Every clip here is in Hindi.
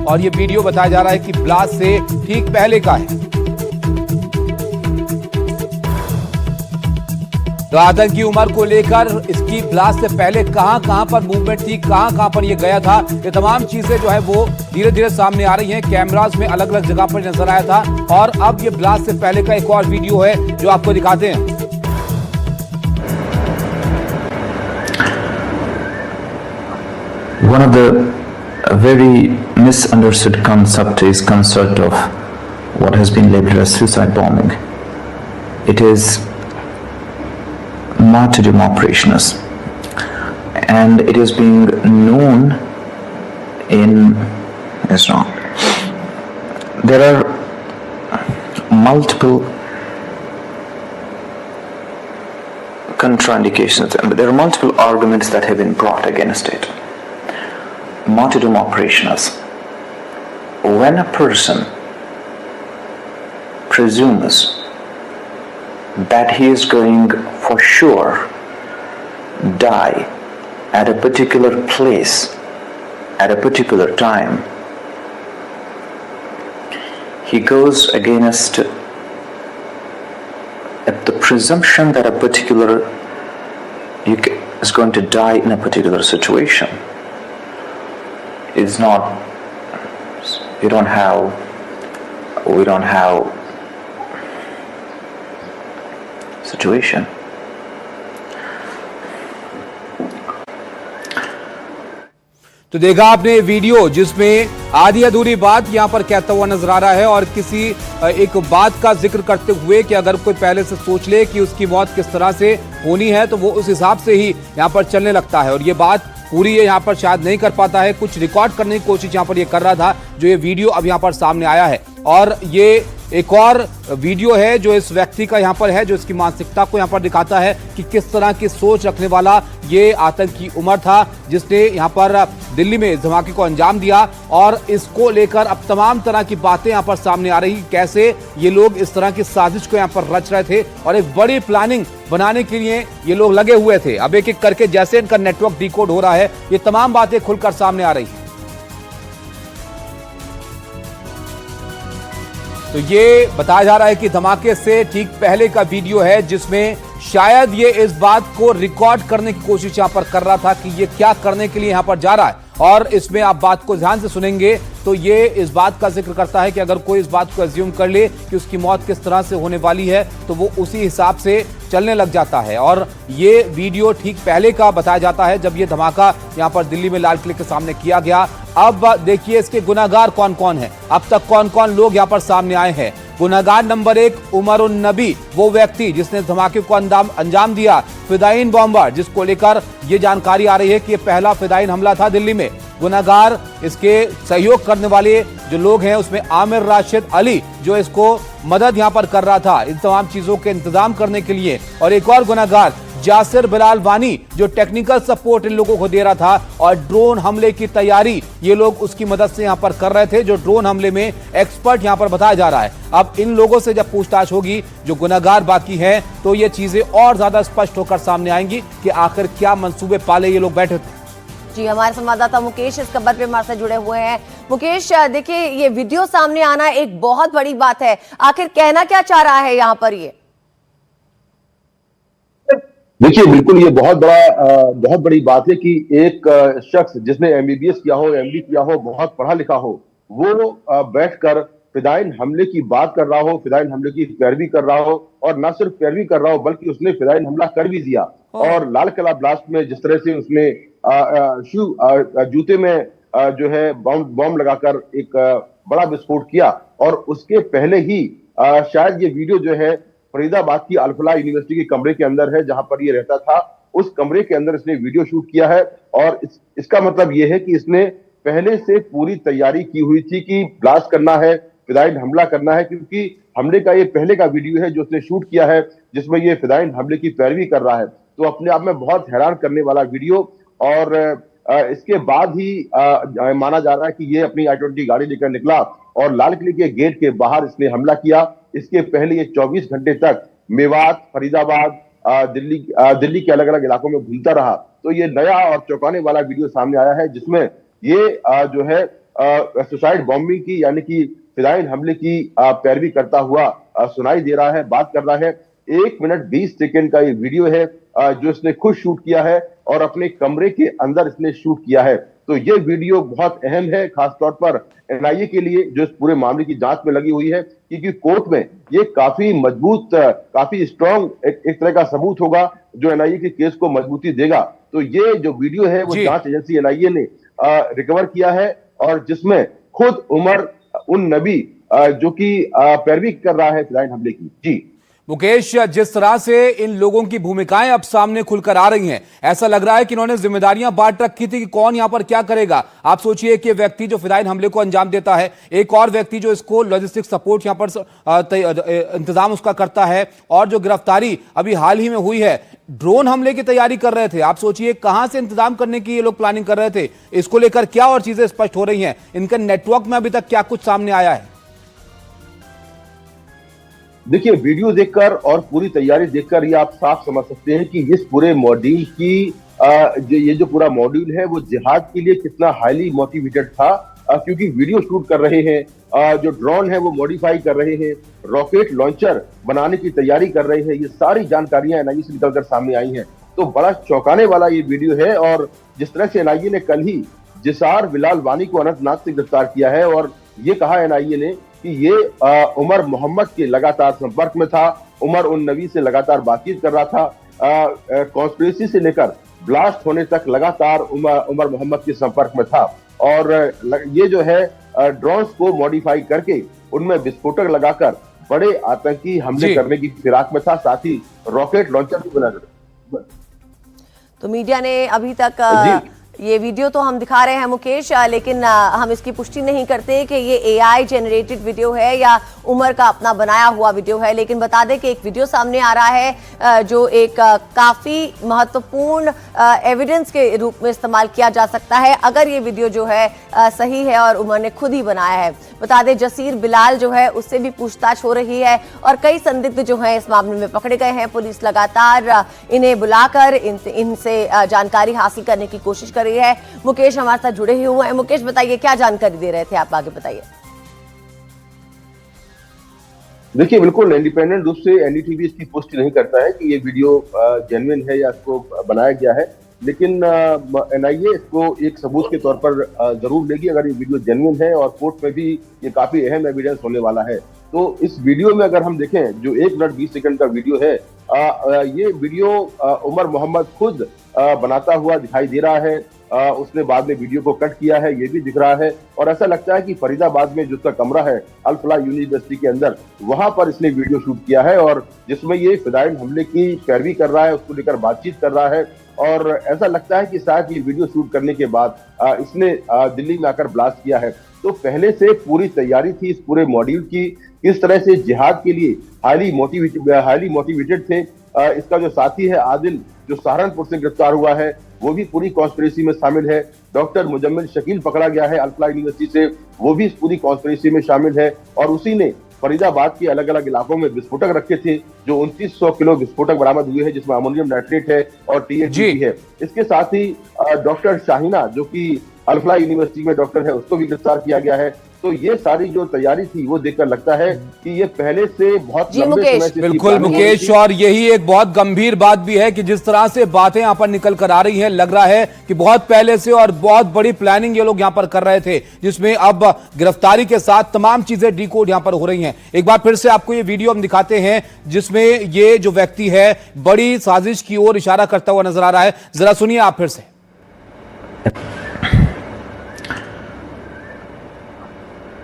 और ये वीडियो बताया जा रहा है कि ब्लास्ट से ठीक पहले का है। तो आतंकी उमर को लेकर इसकी ब्लास्ट से पहले कहां पर मूवमेंट थी, कहां पर ये गया था, ये तमाम चीजें जो है वो धीरे धीरे सामने आ रही हैं। कैमरास में अलग अलग जगह पर नजर आया था और अब ये ब्लास्ट से पहले का एक और वीडियो है जो आपको दिखाते हैं। One of the very misunderstood concept is concept of what has been labeled as suicide bombing. It is martyrdom operations, and it is being known in Islam. There are multiple contraindications, and there are multiple arguments that have been brought against it. Martyrdom operations. When a person presumes that he is going for sure die at a particular place at a particular time, he goes against the presumption that a particular is going to die in a particular situation. It's not, we don't have situation. तो देखा आपने वीडियो जिसमें आधी अधूरी बात यहां पर कहता हुआ नजर आ रहा है और किसी एक बात का जिक्र करते हुए कि अगर कोई पहले से सोच ले कि उसकी मौत किस तरह से होनी है तो वो उस हिसाब से ही यहां पर चलने लगता है और ये बात पूरी ये यहाँ पर शायद नहीं कर पाता है, कुछ रिकॉर्ड करने की कोशिश यहाँ पर ये कर रहा था जो ये वीडियो अब यहाँ पर सामने आया है। और ये एक और वीडियो है जो इस व्यक्ति का यहाँ पर है, जो इसकी मानसिकता को यहाँ पर दिखाता है कि किस तरह की सोच रखने वाला ये आतंकी उमर था जिसने यहाँ पर दिल्ली में इस धमाके को अंजाम दिया। और इसको लेकर अब तमाम तरह की बातें यहाँ पर सामने आ रही, कैसे ये लोग इस तरह की साजिश को यहाँ पर रच रहे थे और एक बड़ी प्लानिंग बनाने के लिए ये लोग लगे हुए थे। अब एक एक करके जैसे इनका नेटवर्क डिकोड हो रहा है ये तमाम बातें खुलकर सामने आ रही हैं। तो ये बताया जा रहा है कि धमाके से ठीक पहले का वीडियो है जिसमें शायद ये इस बात को रिकॉर्ड करने की कोशिश यहां पर कर रहा था कि ये क्या करने के लिए यहां पर जा रहा है। और इसमें आप बात को ध्यान से सुनेंगे तो ये इस बात का जिक्र करता है कि अगर कोई इस बात को अज्यूम कर ले कि उसकी मौत किस तरह से होने वाली है तो वो उसी हिसाब से चलने लग जाता है। और ये वीडियो ठीक पहले का बताया जाता है जब ये धमाका यहां पर दिल्ली में लाल किले के सामने किया गया। अब देखिए इसके गुनाहगार कौन कौन है, अब तक कौन कौन लोग यहां पर सामने आए हैं। गुनाहगार नंबर 1 उमर उन नबी, वो व्यक्ति जिसने धमाके को अंजाम दिया, फिदाइन बॉम्बर जिसको लेकर ये जानकारी आ रही है कि ये पहला फिदाइन हमला था दिल्ली में। गुनाहगार इसके सहयोग करने वाले जो लोग हैं उसमें आमिर राशिद अली जो इसको मदद यहां पर कर रहा था इन तमाम चीजों के इंतजाम करने के लिए। और एक और गुनाहगार जासिर बिलाल वानी जो टेक्निकल सपोर्ट इन लोगों को दे रहा था और ड्रोन हमले की तैयारी ये लोग उसकी मदद से यहां पर कर रहे थे, जो ड्रोन हमले में एक्सपर्ट यहां पर बताया जा रहा है। अब इन लोगों से जब पूछताछ होगी जो गुनाहगार बाकी हैं तो ये चीजें और ज्यादा स्पष्ट होकर सामने आएंगी कि आखिर क्या मंसूबे पाले ये लोग बैठे थे। जी, हमारे संवाददाता मुकेश इस खबर पे हमारे साथ जुड़े हुए हैं। मुकेश, देखिए ये वीडियो सामने आना एक बहुत बड़ी बात है, आखिर कहना क्या चाह रहा है यहाँ पर ये? देखिए बिल्कुल ये बहुत बड़ी बात है कि एक शख्स जिसने एमबीबीएस किया हो, एमडी किया हो, बहुत पढ़ा लिखा हो, वो बैठकर फिदाइन हमले की बात कर रहा हो, फिदाइन हमले की पैरवी कर रहा हो और न सिर्फ पैरवी कर रहा हो बल्कि उसने फिदाइन हमला कर भी दिया। और लाल किला ब्लास्ट में जिस तरह से उसने जूते में जो है बॉम्ब लगाकर एक बड़ा विस्फोट किया और उसके पहले ही शायद ये वीडियो जो है फरीदाबाद की अल-फलाह यूनिवर्सिटी के कमरे के अंदर है जहां पर ये रहता था, उस कमरे के अंदर इसने वीडियो शूट किया है। और इसका मतलब ये है कि इसने पहले से पूरी तैयारी की हुई थी कि ब्लास्ट करना है, फिदाइन हमला करना है, क्योंकि हमले का ये पहले का वीडियो है जो उसने शूट किया है जिसमें ये फिदाइन हमले की पैरवी कर रहा है। तो अपने आप में बहुत हैरान करने वाला वीडियो। और इसके बाद ही माना जा रहा है कि ये अपनी i20 गाड़ी लेकर निकला और लाल किले के गेट के बाहर इसने हमला किया। इसके पहले ये 24 घंटे तक मेवात, फरीदाबाद, दिल्ली के अलग अलग इलाकों में घूमता रहा। तो ये नया और चौंकाने वाला वीडियो सामने आया है जिसमें ये जो है सुसाइड बॉम्बिंग की यानी कि फिदायीन हमले की पैरवी करता हुआ सुनाई दे रहा है, बात कर रहा है। 1 मिनट 20 सेकंड का ये वीडियो है जो इसने खुद शूट किया है और अपने कमरे के अंदर इसने शूट किया है। तो ये वीडियो बहुत अहम है, खासतौर पर एनआईए के लिए जो इस पूरे मामले की जांच में लगी हुई है, क्योंकि कोर्ट में ये काफी मजबूत, काफी स्ट्रॉन्ग एक तरह का सबूत होगा जो एनआईए के केस को मजबूती देगा। तो ये जो वीडियो है वो जांच एजेंसी एनआईए ने रिकवर किया है और जिसमें खुद उमर उन नबी जो कि पैरवी कर रहा है फिदायीन हमले की। जी मुकेश, जिस तरह से इन लोगों की भूमिकाएं अब सामने खुलकर आ रही हैं, ऐसा लग रहा है कि इन्होंने जिम्मेदारियां बांट रखी थी कि कौन यहां पर क्या करेगा। आप सोचिए कि व्यक्ति जो फिदायीन हमले को अंजाम देता है, एक और व्यक्ति जो इसको लॉजिस्टिक सपोर्ट यहां पर इंतजाम उसका करता है, और जो गिरफ्तारी अभी हाल ही में हुई है, ड्रोन हमले की तैयारी कर रहे थे। आप सोचिए कहां से इंतजाम करने की ये लोग प्लानिंग कर रहे थे। इसको लेकर क्या और चीजें स्पष्ट हो रही हैं, इनके नेटवर्क में अभी तक क्या कुछ सामने आया है? देखिए, वीडियो देखकर और पूरी तैयारी देखकर ये आप साफ समझ सकते हैं कि इस पूरे मॉड्यूल की ये जो पूरा मॉड्यूल है वो जिहाद के लिए कितना हाईली मोटिवेटेड था, क्योंकि वीडियो शूट कर रहे हैं, जो ड्रोन है वो मॉडिफाई कर रहे हैं, रॉकेट लॉन्चर बनाने की तैयारी कर रहे हैं। ये सारी जानकारियां एनआईए से निकलकर सामने आई हैं। तो बड़ा चौंकाने वाला ये वीडियो है। और जिस तरह से एनआईए ने कल ही जिसार बिलाल वानी को अनंतनाग से गिरफ्तार किया है और ये कहा एनआईए ने कि ये उमर मोहम्मद के लगातार संपर्क में था, उमर उन नबी से लगातार बातचीत कर रहा था, कॉन्स्पिरेसी से लेकर ब्लास्ट होने तक लगातार उमर मोहम्मद के संपर्क में था। और ये जो है ड्रोन्स को मॉडिफाई करके उनमें विस्फोटक लगाकर बड़े आतंकी हमले करने की फिराक में था, साथ ही रॉकेट लॉन्चर भी बना। तो मीडिया ने अभी तक ये वीडियो तो हम दिखा रहे हैं मुकेश, लेकिन हम इसकी पुष्टि नहीं करते कि ये एआई जनरेटेड वीडियो है या उमर का अपना बनाया हुआ वीडियो है। लेकिन बता दें कि एक वीडियो सामने आ रहा है जो एक काफी महत्वपूर्ण एविडेंस के रूप में इस्तेमाल किया जा सकता है अगर ये वीडियो जो है सही है और उमर ने खुद ही बनाया है। बता दें जसीर बिलाल जो है उससे भी पूछताछ हो रही है और कई संदिग्ध जो हैं इस मामले में पकड़े गए हैं। पुलिस लगातार इन्हें बुलाकर इनसे जानकारी हासिल करने की कोशिश कर रही है। मुकेश हमारे साथ जुड़े हुए हैं। मुकेश, बताइए क्या जानकारी दे रहे थे आप, आगे बताइए। देखिए, बिल्कुल इंडिपेंडेंट रूप से एनडीटीवी इसकी पुष्टि नहीं करता है कि ये वीडियो जेन्युइन है या इसको बनाया गया है, लेकिन एनआईए इसको एक सबूत के तौर पर जरूर लेगी अगर ये वीडियो जेन्युइन है, और कोर्ट में भी ये काफी अहम एविडेंस होने वाला है। तो इस वीडियो में अगर हम देखें जो 1 मिनट 20 सेकंड का वीडियो है, ये वीडियो उमर मोहम्मद खुद बनाता हुआ दिखाई दे रहा है। उसने बाद में वीडियो को कट किया है, ये भी दिख रहा है। और ऐसा लगता है कि फरीदाबाद में जो उसका कमरा है अल फलाह यूनिवर्सिटी के अंदर, वहां पर इसने वीडियो शूट किया है और जिसमें ये फिदायीन हमले की पैरवी कर रहा है, उसको लेकर बातचीत कर रहा है। और ऐसा लगता है कि शायद ये वीडियो शूट करने के बाद इसने दिल्ली में आकर ब्लास्ट किया है। तो पहले से पूरी तैयारी थी इस पूरे मॉड्यूल की, किस तरह से जिहाद के लिए हाईली मोटिवेटेड थे। इसका जो साथी है आदिल, जो सहारनपुर से गिरफ्तार हुआ है, वो भी पूरी कॉन्स्पिरेसी में शामिल है। डॉक्टर मुजम्मिल शकील पकड़ा गया है अल फलाह यूनिवर्सिटी से, वो भी इस पूरी कॉन्स्पिरेसी में शामिल है। और उसी ने फरीदाबाद के अलग अलग इलाकों में विस्फोटक रखे थे, जो 2900 किलो विस्फोटक बरामद हुए हैं, जिसमें अमोनियम नाइट्रेट है और टीएचडी है। इसके साथ ही डॉक्टर शाहिना, जो कि अल फलाह यूनिवर्सिटी में डॉक्टर है, उसको भी गिरफ्तार किया गया है। तो ये सारी जो तैयारी थी वो देखकर लगता है कि ये पहले से बहुत लंबे समय से बिल्कुल मुकेश, और यही एक बहुत गंभीर बात भी है कि जिस तरह से बातें यहाँ पर निकल कर आ रही हैं, लग रहा है कि बहुत पहले से और बहुत बड़ी प्लानिंग ये लोग यहाँ पर कर रहे थे, जिसमें अब गिरफ्तारी के साथ तमाम चीजें डिकोड यहाँ पर हो रही हैं। एक बार फिर से आपको ये वीडियो हम दिखाते हैं जिसमें ये जो व्यक्ति है बड़ी साजिश की ओर इशारा करता हुआ नजर आ रहा है। जरा सुनिए आप फिर से।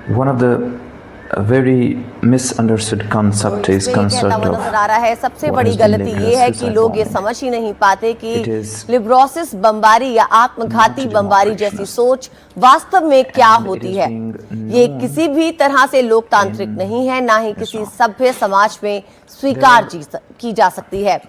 One of the very misunderstood concept is concept of नजर आ रहा है। सबसे बड़ी गलती ये है कि लोग ये समझ ही नहीं पाते कि लिब्रोसिस बमबारी या आत्मघाती बमबारी जैसी सोच वास्तव में क्या होती है। ये किसी भी तरह से लोकतांत्रिक नहीं है, ना ही किसी सभ्य समाज में स्वीकार की जा सकती है।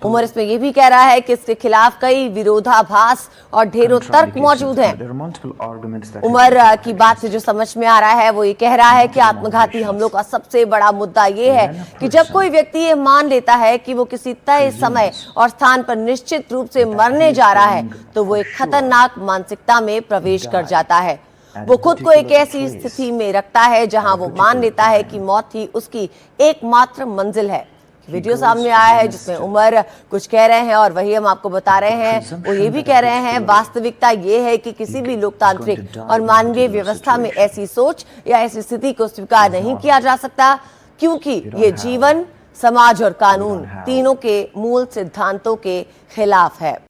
उमर इसमें यह भी कह रहा है कि इसके खिलाफ कई विरोधाभास और ढेरों तर्क मौजूद हैं। उमर की बात से जो समझ में आ रहा है वो ये कह रहा है कि आत्मघाती हमलों का सबसे बड़ा मुद्दा ये है कि जब कोई व्यक्ति ये मान लेता है कि वो किसी तय समय और स्थान पर निश्चित रूप से मरने जा रहा है, तो वो एक खतरनाक मानसिकता में प्रवेश कर जाता है। वो खुद को एक ऐसी स्थिति में रखता है जहां वो मान लेता है कि मौत ही उसकी एकमात्र मंजिल है। वीडियो सामने आया है जिसमें उमर कुछ कह रहे हैं और वही हम आपको बता रहे हैं। वो ये भी कह रहे हैं वास्तविकता ये है कि किसी भी लोकतांत्रिक और मानवीय व्यवस्था में ऐसी सोच या ऐसी स्थिति को स्वीकार नहीं किया जा सकता, क्योंकि ये जीवन, समाज और कानून तीनों के मूल सिद्धांतों के खिलाफ है।